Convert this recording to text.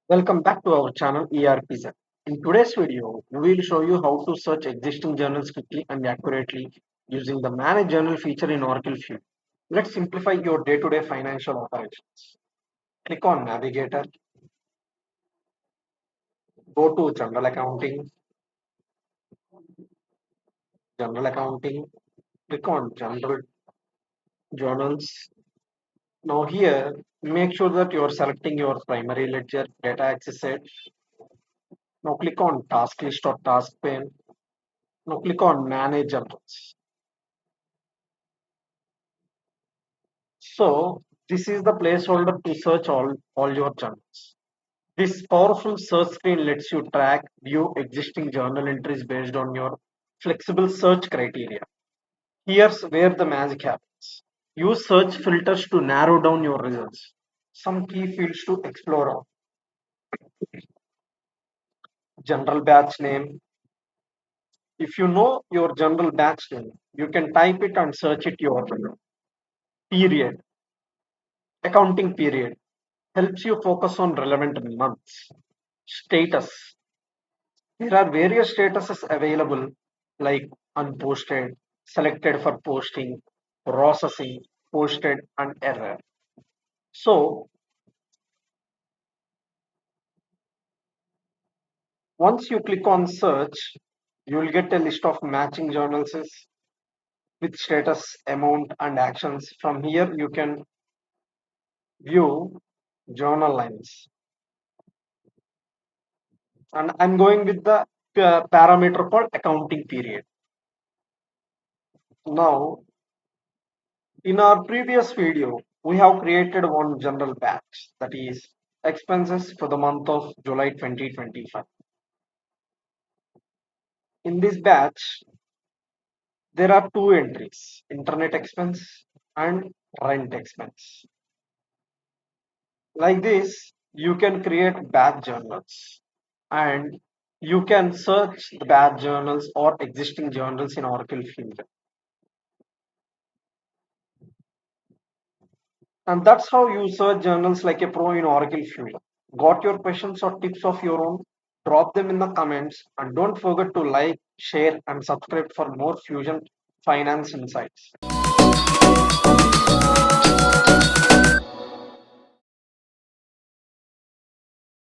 Welcome back to our channel ERPZ. In today's video, we will show you how to search existing journals quickly and accurately using the Manage Journal feature in Oracle Fusion. Let's simplify your day-to-day financial operations. Click on Navigator, go to General Accounting, click on General Journals. Now here, make sure that you are selecting your primary ledger data access set. Now click on Task List or Task Pane. Now click on Manage Journals. So this is the placeholder to search all your journals. This powerful search screen lets you track, view existing journal entries based on your flexible search criteria. Here's where the magic happens. Use search filters to narrow down your results. Some key fields to explore are general batch name. If you know your general batch name, you can type it and search it your period. Accounting period helps you focus on relevant months. Status. There are various statuses available like unposted, selected for posting, processing, posted, and error. So once you click on search, you will get a list of matching journals with status, amount, and actions. From here, you can view journal lines. And I'm going with the parameter called accounting period. Now, in our previous video, we have created one general batch, that is expenses for the month of July 2025. In this batch, there are two entries, internet expense and rent expense. Like this, you can create batch journals and you can search the batch journals or existing journals in Oracle Fusion. And that's how you search journals like a pro in Oracle Fusion. Got your questions or tips of your own? Drop them in the comments and don't forget to like, share, and subscribe for more Fusion finance insights.